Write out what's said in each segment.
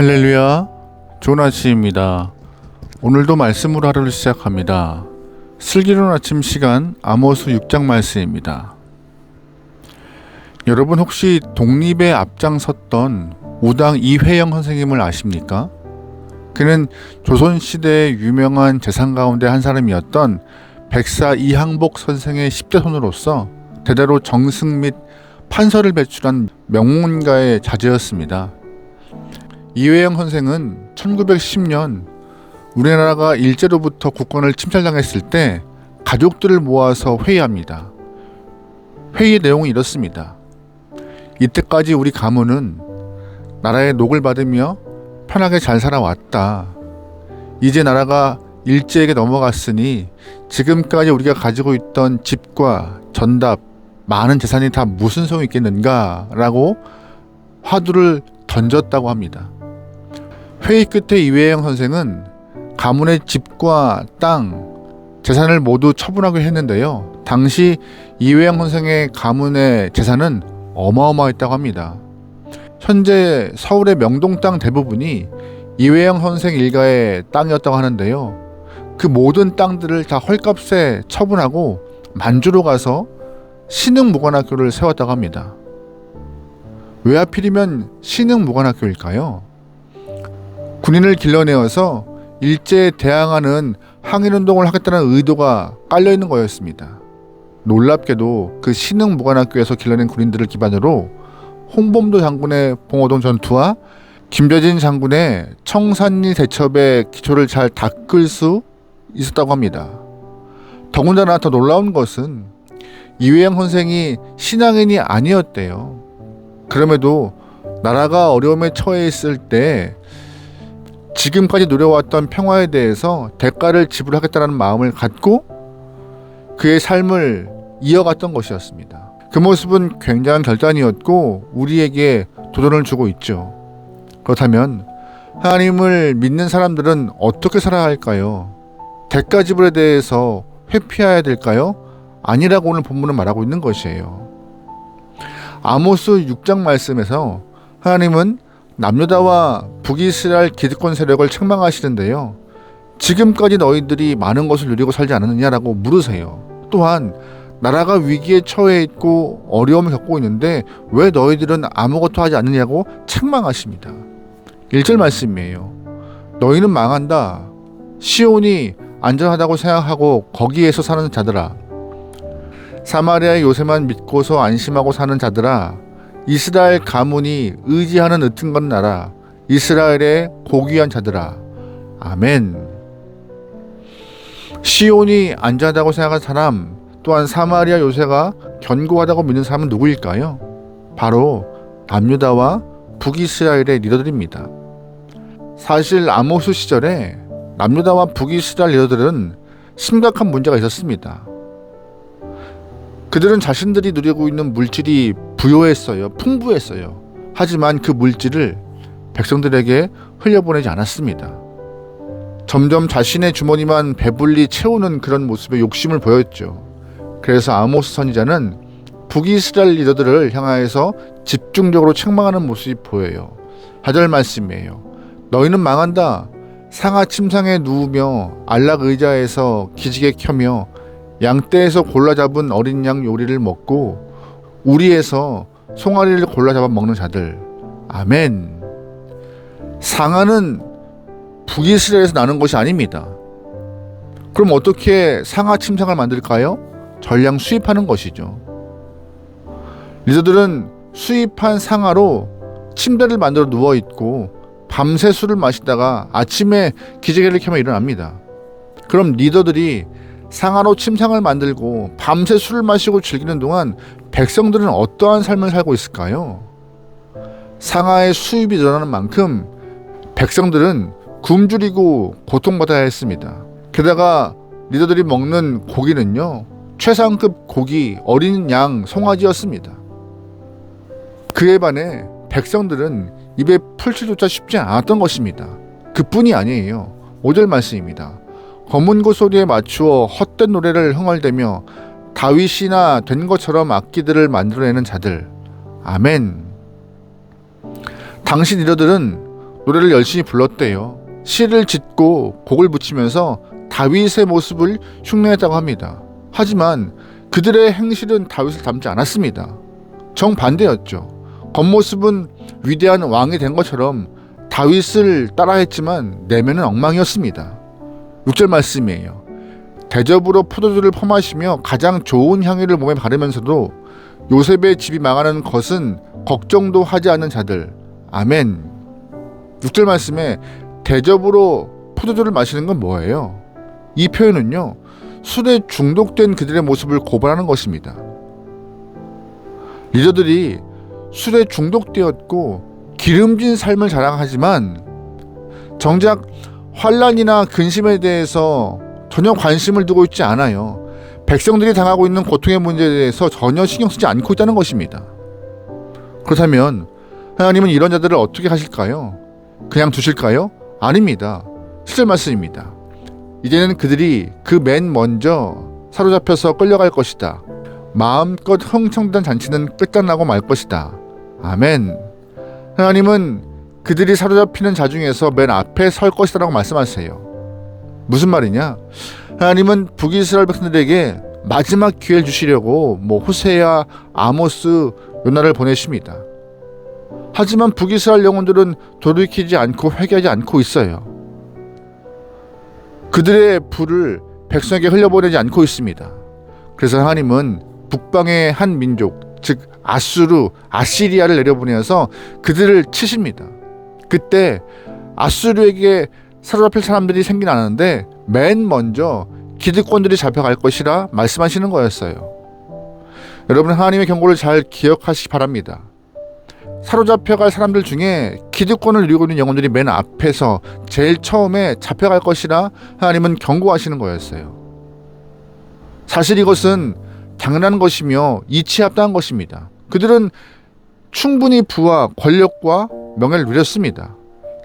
할렐루야, 좋은 아침입니다. 오늘도 말씀으로 하루를 시작합니다. 슬기로운 아침 시간 아모스 6장 말씀입니다. 여러분 혹시 독립에 앞장섰던 우당 이회영 선생님을 아십니까? 그는 조선시대의 유명한 재상 가운데 한 사람이었던 백사 이항복 선생의 10대 손으로서 대대로 정승 및 판서를 배출한 명문가의 자제였습니다. 이회영 선생은 1910년 우리나라가 일제로부터 국권을 침탈당했을 때 가족들을 모아서 회의합니다. 회의의 내용은 이렇습니다. 이때까지 우리 가문은 나라의 녹을 받으며 편하게 잘 살아왔다. 이제 나라가 일제에게 넘어갔으니 지금까지 우리가 가지고 있던 집과 전답, 많은 재산이 다 무슨 소용이 있겠는가 라고 화두를 던졌다고 합니다. 회의 끝에 이회영 선생은 가문의 집과 땅, 재산을 모두 처분하기로 했는데요. 당시 이회영 선생의 가문의 재산은 어마어마했다고 합니다. 현재 서울의 명동 땅 대부분이 이회영 선생 일가의 땅이었다고 하는데요. 그 모든 땅들을 다 헐값에 처분하고 만주로 가서 신흥무관학교를 세웠다고 합니다. 왜 하필이면 신흥무관학교일까요? 군인을 길러내어서 일제에 대항하는 항일운동을 하겠다는 의도가 깔려있는 거였습니다. 놀랍게도 그 신흥무관학교에서 길러낸 군인들을 기반으로 홍범도 장군의 봉오동 전투와 김대진 장군의 청산리 대첩의 기초를 잘 닦을 수 있었다고 합니다. 더군다나 더 놀라운 것은 이회영 선생이 신앙인이 아니었대요. 그럼에도 나라가 어려움에 처해 있을 때 지금까지 누려왔던 평화에 대해서 대가를 지불하겠다는 마음을 갖고 그의 삶을 이어갔던 것이었습니다. 그 모습은 굉장한 결단이었고 우리에게 도전을 주고 있죠. 그렇다면 하나님을 믿는 사람들은 어떻게 살아야 할까요? 대가 지불에 대해서 회피해야 될까요? 아니라고 오늘 본문은 말하고 있는 것이에요. 아모스 6장 말씀에서 하나님은 남유다와 북이스라엘 기득권 세력을 책망하시는데요. 지금까지 너희들이 많은 것을 누리고 살지 않았느냐라고 물으세요. 또한 나라가 위기에 처해 있고 어려움을 겪고 있는데 왜 너희들은 아무것도 하지 않느냐고 책망하십니다. 1절 말씀이에요. 너희는 망한다. 시온이 안전하다고 생각하고 거기에서 사는 자들아. 사마리아의 요새만 믿고서 안심하고 사는 자들아. 이스라엘 가문이 의지하는 으튼건 나라. 이스라엘의 고귀한 자들아. 아멘. 시온이 안전하다고 생각한 사람, 또한 사마리아 요새가 견고하다고 믿는 사람은 누구일까요? 바로 남유다와 북이스라엘의 리더들입니다. 사실 아모스 시절에 남유다와 북이스라엘 리더들은 심각한 문제가 있었습니다. 그들은 자신들이 누리고 있는 물질이 부요했어요. 풍부했어요. 하지만 그 물질을 백성들에게 흘려보내지 않았습니다. 점점 자신의 주머니만 배불리 채우는 그런 모습에 욕심을 보였죠. 그래서 아모스 선지자는 북이스라엘 리더들을 향하여서 집중적으로 책망하는 모습이 보여요. 4절 말씀이에요. 너희는 망한다. 상하 침상에 누우며 안락 의자에서 기지개 켜며 양떼에서 골라 잡은 어린 양 요리를 먹고 우리에서 송아리를 골라 잡아 먹는 자들. 아멘. 상하는 북이스라엘에서 나는 것이 아닙니다. 그럼 어떻게 상하 침상을 만들까요? 전량 수입하는 것이죠. 리더들은 수입한 상하로 침대를 만들어 누워있고 밤새 술을 마시다가 아침에 기지개를 켜며 일어납니다. 그럼 리더들이 상하로 침상을 만들고 밤새 술을 마시고 즐기는 동안 백성들은 어떠한 삶을 살고 있을까요? 상하의 수입이 늘어나는 만큼 백성들은 굶주리고 고통받아야 했습니다. 게다가 리더들이 먹는 고기는요, 최상급 고기, 어린 양, 송아지였습니다. 그에 반해 백성들은 입에 풀칠조차 쉽지 않았던 것입니다. 그뿐이 아니에요. 5절 말씀입니다. 검은고 소리에 맞추어 헛된 노래를 흥얼대며 다윗이나 된 것처럼 악기들을 만들어내는 자들. 아멘. 당시 리더들은 노래를 열심히 불렀대요. 시를 짓고 곡을 붙이면서 다윗의 모습을 흉내냈다고 합니다. 하지만 그들의 행실은 다윗을 닮지 않았습니다. 정반대였죠. 겉모습은 위대한 왕이 된 것처럼 다윗을 따라했지만 내면은 엉망이었습니다. 6절 말씀이에요. 대접으로 포도주를 퍼마시며 가장 좋은 향유를 몸에 바르면서도 요셉의 집이 망하는 것은 걱정도 하지 않는 자들. 아멘. 6절 말씀에 대접으로 포도주를 마시는 건 뭐예요? 이 표현은요, 술에 중독된 그들의 모습을 고발하는 것입니다. 리더들이 술에 중독되었고 기름진 삶을 자랑하지만 정작 환난이나 근심에 대해서 전혀 관심을 두고 있지 않아요. 백성들이 당하고 있는 고통의 문제에 대해서 전혀 신경 쓰지 않고 있다는 것입니다. 그렇다면 하나님은 이런 자들을 어떻게 하실까요? 그냥 두실까요? 아닙니다. 7절 말씀입니다. 이제는 그들이 그 맨 먼저 사로잡혀서 끌려갈 것이다. 마음껏 흥청단 잔치는 끝장나고 말 것이다. 아멘. 하나님은 그들이 사로잡히는 자 중에서 맨 앞에 설 것이라고 말씀하세요. 무슨 말이냐? 하나님은 북이스라엘 백성들에게 마지막 기회를 주시려고 호세야, 아모스, 요나를 보내십니다. 하지만 북이스라엘 영혼들은 돌이키지 않고 회개하지 않고 있어요. 그들의 불을 백성에게 흘려보내지 않고 있습니다. 그래서 하나님은 북방의 한 민족, 즉 아시리아를 내려보내어서 그들을 치십니다. 그때 아수르에게 사로잡힐 사람들이 생겨나는데 맨 먼저 기득권들이 잡혀갈 것이라 말씀하시는 거였어요. 여러분, 하나님의 경고를 잘 기억하시기 바랍니다. 사로잡혀갈 사람들 중에 기득권을 누리고 있는 영혼들이 맨 앞에서 제일 처음에 잡혀갈 것이라 하나님은 경고하시는 거였어요. 사실 이것은 당연한 것이며 이치합당한 것입니다. 그들은 충분히 부와 권력과 명예를 누렸습니다.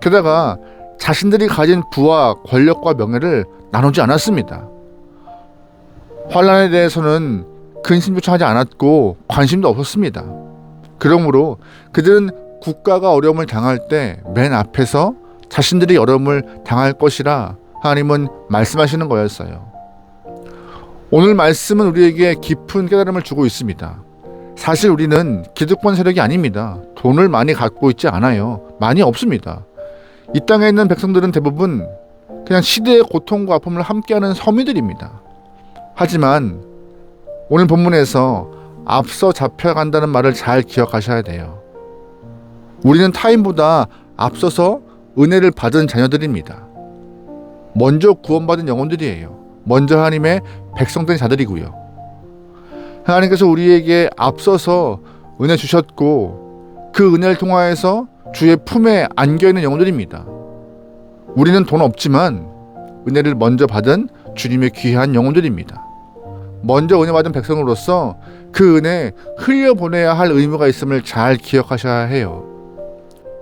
게다가 자신들이 가진 부와 권력과 명예를 나누지 않았습니다. 환난에 대해서는 근심조차 하지 않았고 관심도 없었습니다. 그러므로 그들은 국가가 어려움을 당할 때 맨 앞에서 자신들이 어려움을 당할 것이라 하나님은 말씀하시는 거였어요. 오늘 말씀은 우리에게 깊은 깨달음을 주고 있습니다. 사실 우리는 기득권 세력이 아닙니다. 돈을 많이 갖고 있지 않아요. 많이 없습니다. 이 땅에 있는 백성들은 대부분 그냥 시대의 고통과 아픔을 함께하는 서민들입니다. 하지만 오늘 본문에서 앞서 잡혀간다는 말을 잘 기억하셔야 돼요. 우리는 타인보다 앞서서 은혜를 받은 자녀들입니다. 먼저 구원받은 영혼들이에요. 먼저 하나님의 백성된 자들이고요. 하나님께서 우리에게 앞서서 은혜 주셨고 그 은혜를 통하여서 주의 품에 안겨있는 영혼들입니다. 우리는 돈 없지만 은혜를 먼저 받은 주님의 귀한 영혼들입니다. 먼저 은혜 받은 백성으로서 그 은혜 흘려보내야 할 의무가 있음을 잘 기억하셔야 해요.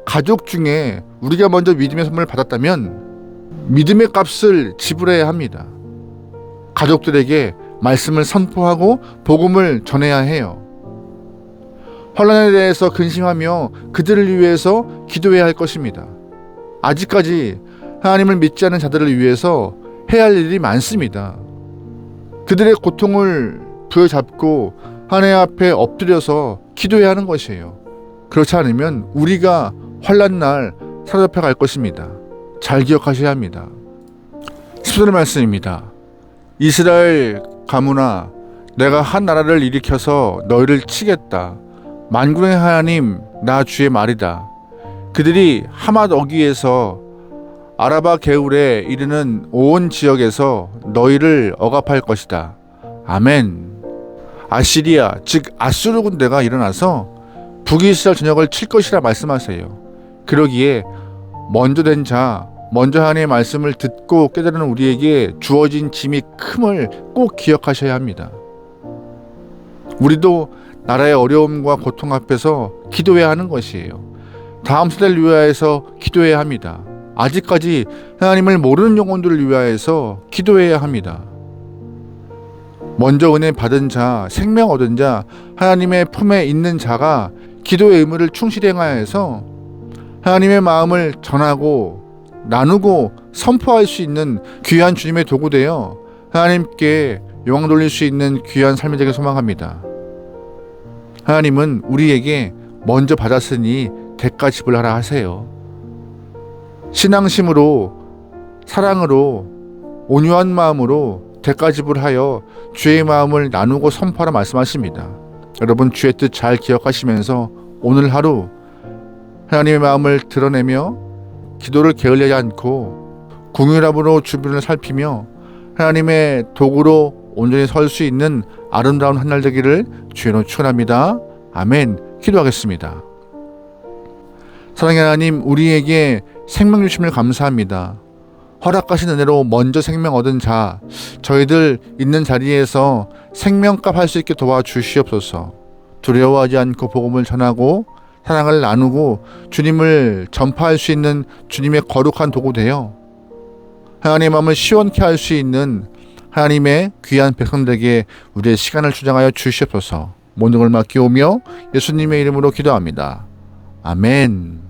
가족 중에 우리가 먼저 믿음의 선물을 받았다면 믿음의 값을 지불해야 합니다. 가족들에게 말씀을 선포하고 복음을 전해야 해요. 환난에 대해서 근심하며 그들을 위해서 기도해야 할 것입니다. 아직까지 하나님을 믿지 않는 자들을 위해서 해야 할 일이 많습니다. 그들의 고통을 부여잡고 하나님 앞에 엎드려서 기도해야 하는 것이에요. 그렇지 않으면 우리가 환난 날 사로잡혀 갈 것입니다. 잘 기억하셔야 합니다. 10절의 말씀입니다. 이스라엘 가문아, 내가 한 나라를 일으켜서 너희를 치겠다. 만군의 하나님 나 주의 말이다. 그들이 하맛 어귀에서 아라바 개울에 이르는 온 지역에서 너희를 억압할 것이다. 아멘. 아시리아 즉 아수르 군대가 일어나서 북이스라엘 전역을 칠 것이라 말씀하세요. 그러기에 먼저 된 자, 먼저 하나님의 말씀을 듣고 깨달은 우리에게 주어진 짐이 큼을 꼭 기억하셔야 합니다. 우리도 나라의 어려움과 고통 앞에서 기도해야 하는 것이에요. 다음 세대를 위하여서 기도해야 합니다. 아직까지 하나님을 모르는 영혼들을 위하여서 기도해야 합니다. 먼저 은혜 받은 자, 생명 얻은 자, 하나님의 품에 있는 자가 기도의 의무를 충실히 행하여서 하나님의 마음을 전하고 나누고 선포할 수 있는 귀한 주님의 도구 되어 하나님께 영광 돌릴 수 있는 귀한 삶이 되길 소망합니다. 하나님은 우리에게 먼저 받았으니 대가 지불하라 하세요. 신앙심으로, 사랑으로, 온유한 마음으로 대가 지불하여 주의 마음을 나누고 선포하라 말씀하십니다. 여러분, 주의 뜻 잘 기억하시면서 오늘 하루 하나님의 마음을 드러내며 기도를 게을리하지 않고 궁유함으로 주변을 살피며 하나님의 도구로 온전히 설 수 있는 아름다운 한 날 되기를 주의로 축원합니다. 아멘. 기도하겠습니다. 사랑의 하나님, 우리에게 생명 주심을 감사합니다. 허락하신 은혜로 먼저 생명 얻은 자, 저희들 있는 자리에서 생명값 할 수 있게 도와주시옵소서. 두려워하지 않고 복음을 전하고 사랑을 나누고 주님을 전파할 수 있는 주님의 거룩한 도구 되어 하나님의 마음을 시원케 할 수 있는 하나님의 귀한 백성들에게 우리의 시간을 주장하여 주시옵소서. 모든 걸 맡기오며 예수님의 이름으로 기도합니다. 아멘.